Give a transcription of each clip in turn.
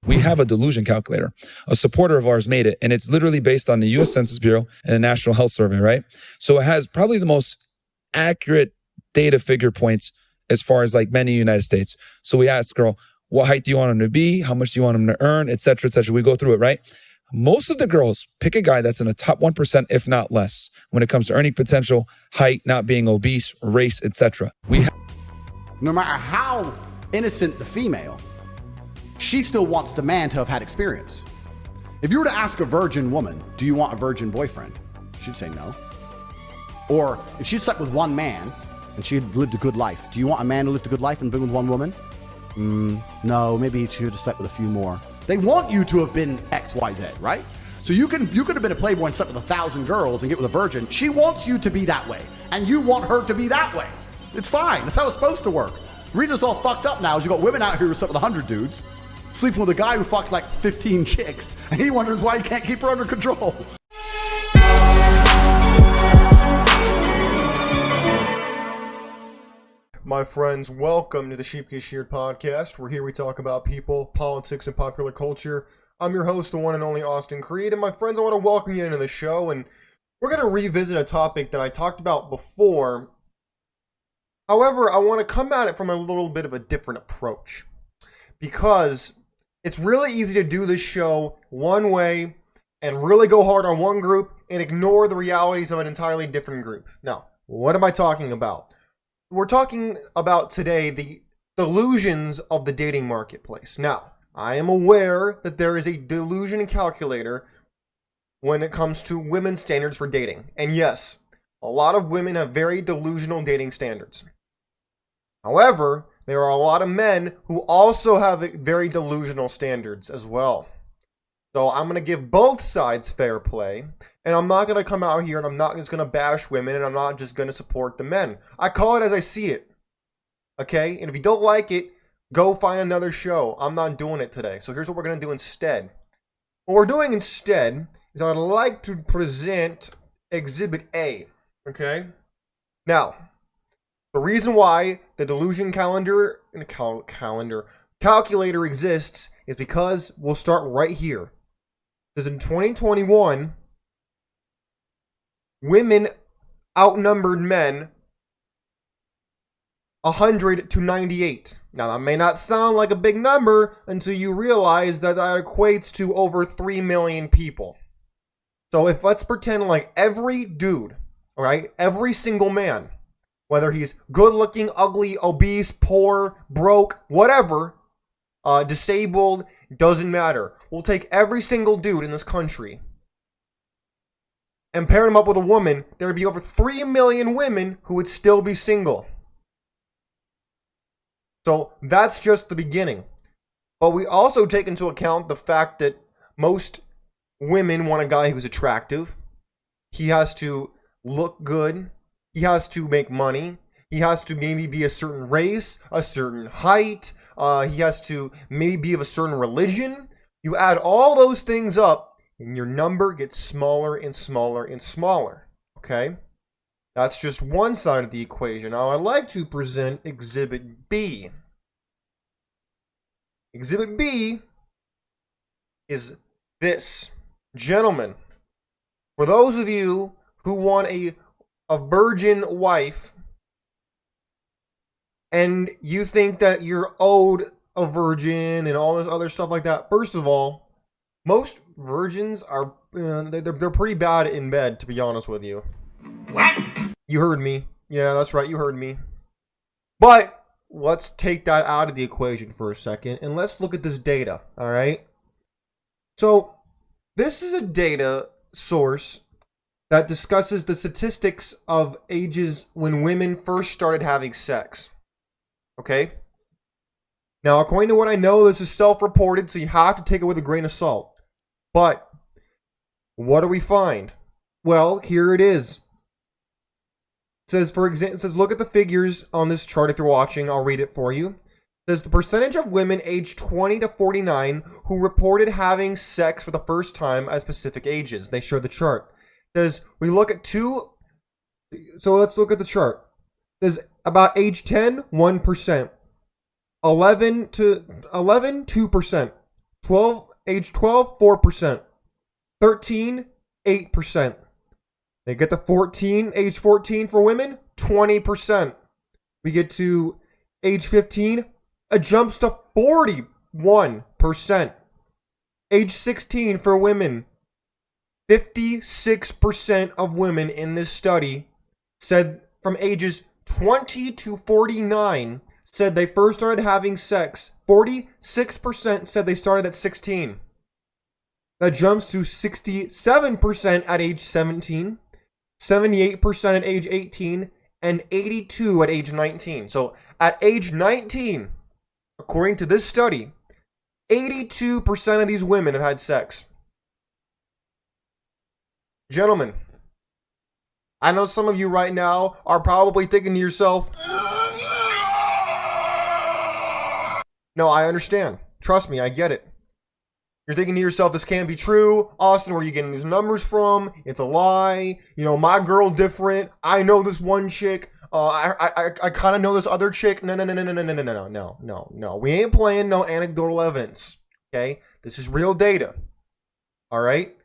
We have a delusion calculator. A supporter of ours made it, and it's literally based on the U.S. Census Bureau and the National Health Survey, right? So it has probably the most accurate data figure points as far as like men in the United States. So we asked the girl, what height do you want him to be? How much do you want him to earn? Et cetera, et cetera. We go through it, right? Most of the girls pick a guy that's in the top 1%, if not less, when it comes to earning potential, height, not being obese, race, etc. No matter how innocent the female, she still wants the man to have had experience. If you were to ask a virgin woman, do you want a virgin boyfriend? She'd say no. Or if she slept with one man and she had lived a good life, do you want a man who lived a good life and been with one woman? No, maybe she would have slept with a few more. They want you to have been XYZ, right? So you could have been a playboy and slept with 1,000 girls and get with a virgin. She wants you to be that way, and you want her to be that way. It's fine. That's how it's supposed to work. The reason it's all fucked up now is you got women out here who slept with 100 dudes, sleeping with a guy who fucked like 15 chicks, and he wonders why he can't keep her under control. My friends, welcome to the Sheep Get Sheared podcast. We're here, we talk about people, politics, and popular culture. I'm your host, the one and only Austin Creed, and my friends, I want to welcome you into the show, and we're going to revisit a topic that I talked about before. However, I want to come at it from a little bit of a different approach, because it's really easy to do this show one way and really go hard on one group and ignore the realities of an entirely different group. Now, what am I talking about? We're talking about today the delusions of the dating marketplace. Now, I am aware that there is a delusion calculator when it comes to women's standards for dating. And yes, a lot of women have very delusional dating standards. However, there are a lot of men who also have very delusional standards as well. So I'm going to give both sides fair play, and I'm not going to come out here and I'm not just going to bash women, and I'm not just going to support the men. I call it as I see it. Okay? And if you don't like it, go find another show. I'm not doing it today. So here's what we're going to do instead. What we're doing instead is I'd like to present Exhibit A. Okay? Now, the reason why the delusion calculator exists is because we'll start right here. Because in 2021, women outnumbered men 100 to 98. Now, that may not sound like a big number until you realize that that equates to over 3 million people. So if let's pretend like every dude, all right, every single man, whether he's good looking, ugly, obese, poor, broke, whatever, disabled, doesn't matter. We'll take every single dude in this country and pair him up with a woman. There would be over 3 million women who would still be single. So that's just the beginning. But we also take into account the fact that most women want a guy who's attractive. He has to look good. He has to make money. He has to maybe be a certain race, a certain height. He has to maybe be of a certain religion. You add all those things up, and your number gets smaller and smaller and smaller. Okay? That's just one side of the equation. Now, I'd like to present Exhibit B. Exhibit B is this. Gentlemen, for those of you who want a virgin wife, and you think that you're owed a virgin and all this other stuff like that, first of all, most virgins are they're pretty bad in bed, to be honest with you. What? You heard me. Yeah, that's right, you heard me. But let's take that out of the equation for a second, and let's look at this data, all right? So this is a data source that discusses the statistics of ages when women first started having sex. Okay? Now, according to what I know, this is self-reported, so you have to take it with a grain of salt. But what do we find? Well, here it is. It says, for example, it says, look at the figures on this chart if you're watching. I'll read it for you. It says the percentage of women aged 20 to 49 who reported having sex for the first time at specific ages. They show the chart. It says we look at so let's look at the chart. It says about age 10, 1%. 11, 2%. Age 12, 4%. 13, 8%. They get to 14, age 14 for women, 20%. We get to age 15, it jumps to 41%. Age 16 for women, 56% of women in this study said from ages 20 to 49 said they first started having sex. 46% said they started at 16. That jumps to 67% at age 17, 78% at age 18, and 82 at age 19. So at age 19, according to this study, 82% of these women have had sex. Gentlemen, I know some of you right now are probably thinking to yourself, no, I understand. Trust me, I get it. You're thinking to yourself, this can't be true. Austin, where are you getting these numbers from? It's a lie. You know, my girl different. I know this one chick. I kind of know this other chick. No. We ain't playing no anecdotal evidence. Okay? This is real data. All right?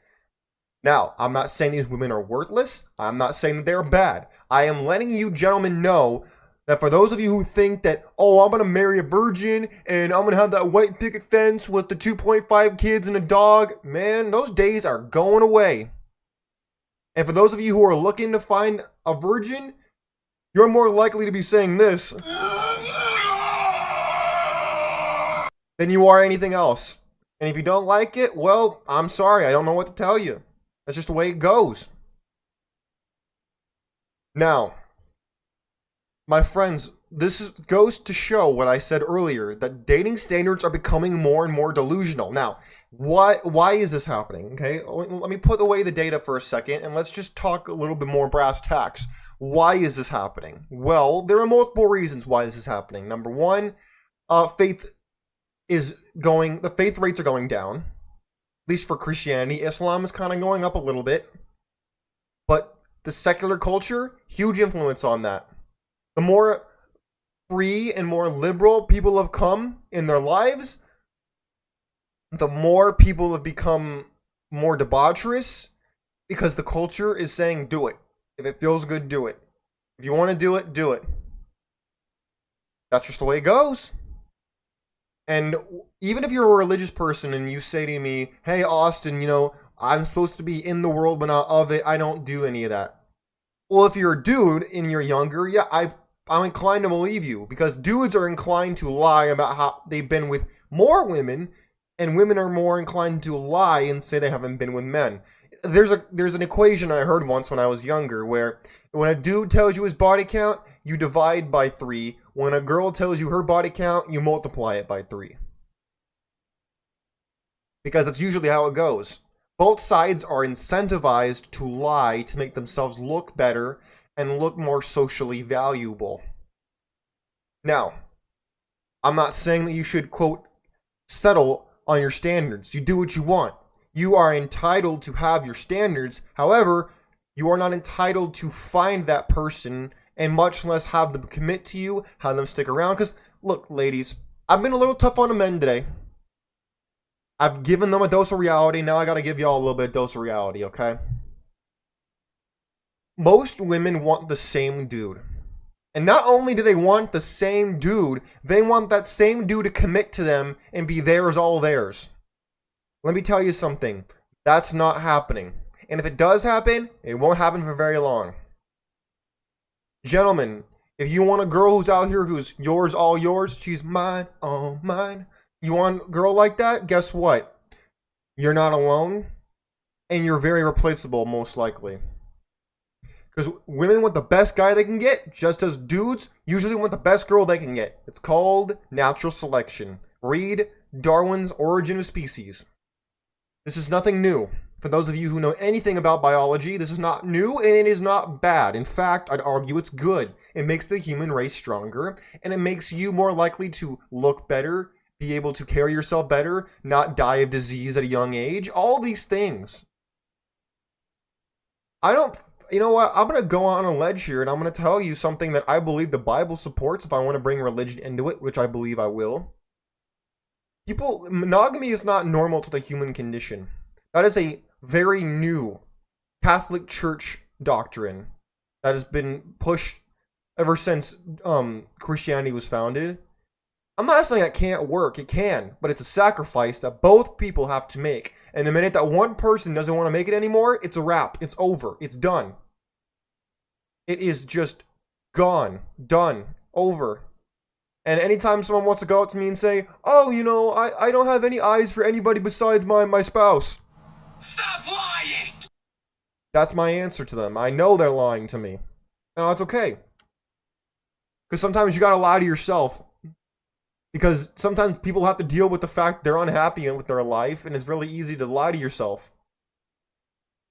Now, I'm not saying these women are worthless. I'm not saying that they're bad. I am letting you gentlemen know that for those of you who think that, oh, I'm going to marry a virgin and I'm going to have that white picket fence with the 2.5 kids and a dog, man, those days are going away. And for those of you who are looking to find a virgin, you're more likely to be saying this than you are anything else. And if you don't like it, well, I'm sorry. I don't know what to tell you. That's just the way it goes. Now, my friends, goes to show what I said earlier, that dating standards are becoming more and more delusional. Now, why is this happening? Okay, let me put away the data for a second and let's just talk a little bit more brass tacks. Why is this happening? Well, there are multiple reasons why this is happening. Number one, the faith rates are going down. At least for Christianity. Islam is kind of going up a little bit. But the secular culture, huge influence on that. The more free and more liberal people have come in their lives, the more people have become more debaucherous, because the culture is saying, do it. If it feels good, do it. If you want to do it, do it. That's just the way it goes. And even if you're a religious person and you say to me, hey, Austin, you know, I'm supposed to be in the world but not of it, I don't do any of that. Well, if you're a dude and you're younger, yeah, I'm inclined to believe you, because dudes are inclined to lie about how they've been with more women, and women are more inclined to lie and say they haven't been with men. There's an equation I heard once when I was younger where when a dude tells you his body count, you divide by 3. When a girl tells you her body count, you multiply it by 3. Because that's usually how it goes. Both sides are incentivized to lie to make themselves look better and look more socially valuable. Now, I'm not saying that you should, quote, settle on your standards. You do what you want. You are entitled to have your standards. However, you are not entitled to find that person and much less have them commit to you, have them stick around. Because, look, ladies, I've been a little tough on the men today. I've given them a dose of reality. Now I got to give y'all a little bit of dose of reality, okay? Most women want the same dude. And not only do they want the same dude, they want that same dude to commit to them and be theirs, all theirs. Let me tell you something. That's not happening. And if it does happen, it won't happen for very long. Gentlemen, if you want a girl who's out here who's yours, all yours, she's mine, all mine. You want a girl like that? Guess what? You're not alone, and you're very replaceable, most likely. Because women want the best guy they can get, just as dudes usually want the best girl they can get. It's called natural selection. Read Darwin's Origin of Species. This is nothing new. For those of you who know anything about biology, this is not new and it is not bad. In fact, I'd argue it's good. It makes the human race stronger, and it makes you more likely to look better, be able to carry yourself better, not die of disease at a young age. All these things. You know what? I'm going to go on a ledge here and I'm going to tell you something that I believe the Bible supports if I want to bring religion into it, which I believe I will. monogamy is not normal to the human condition. That is a very new Catholic Church doctrine that has been pushed ever since Christianity was founded. I'm not saying that can't work. It can, but it's a sacrifice that both people have to make. And the minute that one person doesn't want to make it anymore, it's a wrap. It's over. It's done. It is just gone, done, over. And anytime someone wants to go up to me and say, oh, I don't have any eyes for anybody besides my spouse. Stop lying! That's my answer to them. I know they're lying to me. And that's okay. Because sometimes you gotta lie to yourself. Because sometimes people have to deal with the fact they're unhappy with their life, and it's really easy to lie to yourself.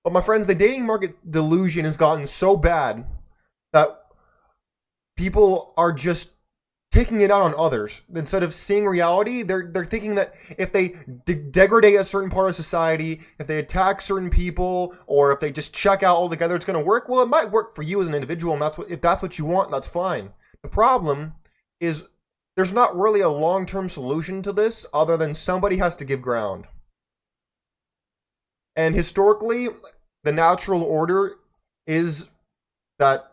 But my friends, the dating market delusion has gotten so bad that people are just taking it out on others. Instead of seeing reality, they're thinking that if they degrade a certain part of society, if they attack certain people, or if they just check out altogether, it's going to work. Well, it might work for you as an individual, and if that's what you want, that's fine. The problem is there's not really a long-term solution to this other than somebody has to give ground. And historically, the natural order is that,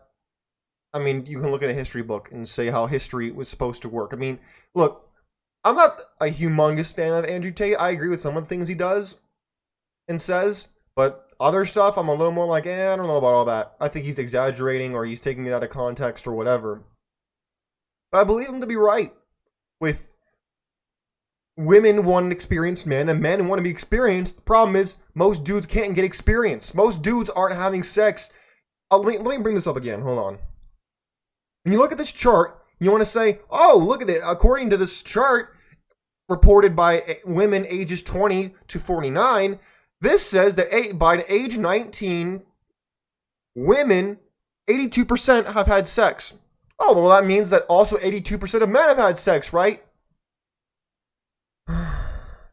you can look at a history book and say how history was supposed to work. Look, I'm not a humongous fan of Andrew Tate. I agree with some of the things he does and says, but other stuff, I'm a little more like, I don't know about all that. I think he's exaggerating or he's taking it out of context or whatever. But I believe him to be right with women want experienced men and men want to be experienced. The problem is most dudes can't get experience. Most dudes aren't having sex. Let me bring this up again. Hold on. When you look at this chart, you want to say, oh, look at it. According to this chart reported by women ages 20 to 49, this says that by age 19, women, 82% have had sex. Oh, well, that means that also 82% of men have had sex, right?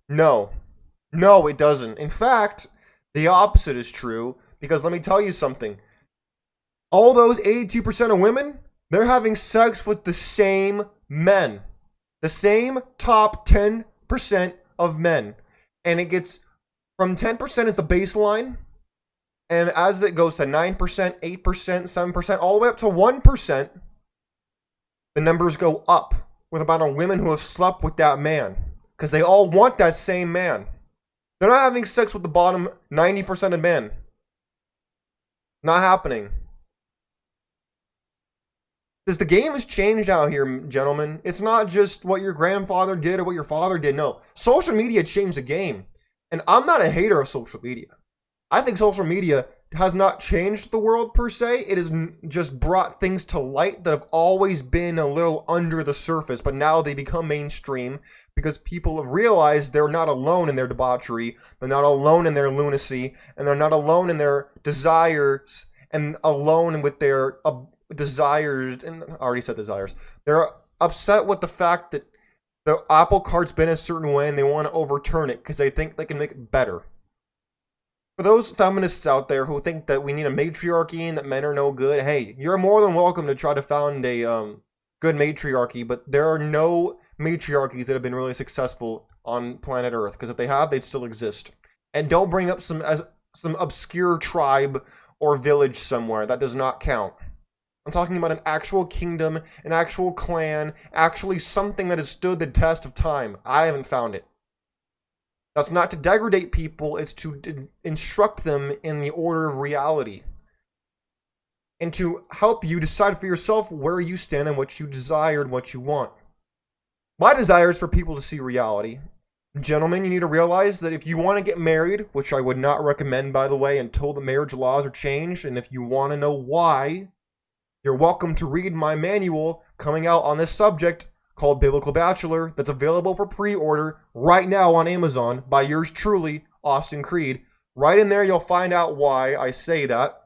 No, it doesn't. In fact, the opposite is true, because let me tell you something. All those 82% of women, they're having sex with the same men. The same top 10% of men. And it gets from 10% is the baseline. And as it goes to 9%, 8%, 7%, all the way up to 1%, the numbers go up with the amount of women who have slept with that man. Because they all want that same man. They're not having sex with the bottom 90% of men. Not happening. Because the game has changed out here, gentlemen. It's not just what your grandfather did or what your father did. No. Social media changed the game. And I'm not a hater of social media. I think social media has not changed the world per se. It has just brought things to light that have always been a little under the surface. But now they become mainstream because people have realized they're not alone in their debauchery. They're not alone in their lunacy. And they're not alone in their desires and alone with their desires, and I already said desires. They're upset with the fact that the apple cart's been a certain way and they want to overturn it because they think they can make it better. For those feminists out there who think that we need a matriarchy and that men are no good, hey, you're more than welcome to try to found a good matriarchy, but there are no matriarchies that have been really successful on planet Earth, because if they have, they'd still exist. And don't bring up some obscure tribe or village somewhere. That does not count. I'm talking about an actual kingdom, an actual clan, actually something that has stood the test of time. I haven't found it. That's not to degrade people, it's to instruct them in the order of reality. And to help you decide for yourself where you stand and what you desire and what you want. My desire is for people to see reality. Gentlemen, you need to realize that if you want to get married, which I would not recommend, by the way, until the marriage laws are changed, and if you want to know why, you're welcome to read my manual coming out on this subject called Biblical Bachelor that's available for pre-order right now on Amazon by yours truly, Austin Creed. Right in there, you'll find out why I say that.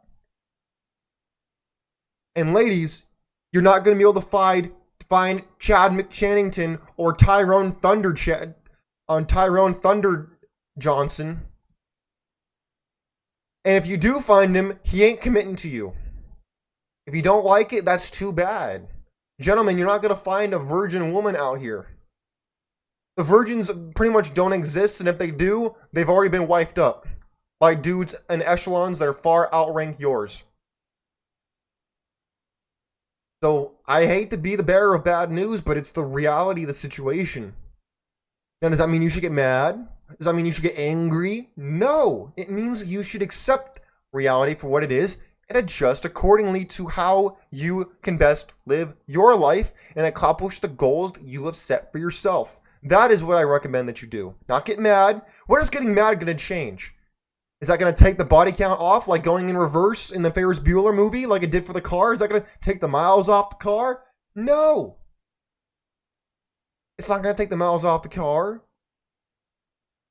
And ladies, you're not going to be able to find Chad McChannington or Tyrone Thunder Johnson. And if you do find him, he ain't committing to you. If you don't like it, that's too bad. Gentlemen, you're not going to find a virgin woman out here. The virgins pretty much don't exist, and if they do, they've already been wiped up by dudes in echelons that are far outrank yours. So, I hate to be the bearer of bad news, but it's the reality of the situation. Now, does that mean you should get mad? Does that mean you should get angry? No! It means you should accept reality for what it is and adjust accordingly to how you can best live your life and accomplish the goals that you have set for yourself. That is what I recommend that you do. Not get mad. What is getting mad going to change? Is that going to take the body count off like going in reverse in the Ferris Bueller movie like it did for the car? Is that going to take the miles off the car? No. It's not going to take the miles off the car.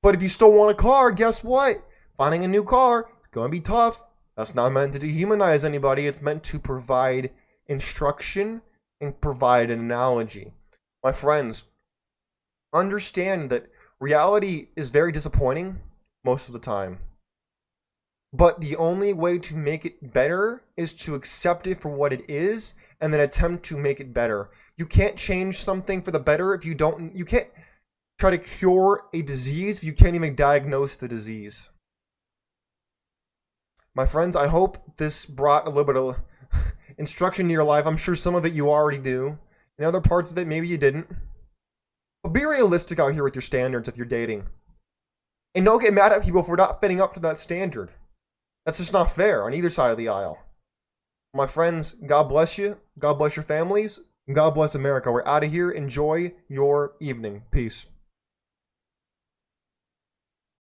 But if you still want a car, guess what? Finding a new car is going to be tough. That's not meant to dehumanize anybody. It's meant to provide instruction and provide an analogy. My friends, understand that reality is very disappointing most of the time. But the only way to make it better is to accept it for what it is and then attempt to make it better. You can't change something for the better if you can't try to cure a disease if you can't even diagnose the disease. My friends, I hope this brought a little bit of instruction to your life. I'm sure some of it you already do. In other parts of it, maybe you didn't. But be realistic out here with your standards if you're dating. And don't get mad at people for not fitting up to that standard. That's just not fair on either side of the aisle. My friends, God bless you. God bless your families. God bless America. We're out of here. Enjoy your evening. Peace.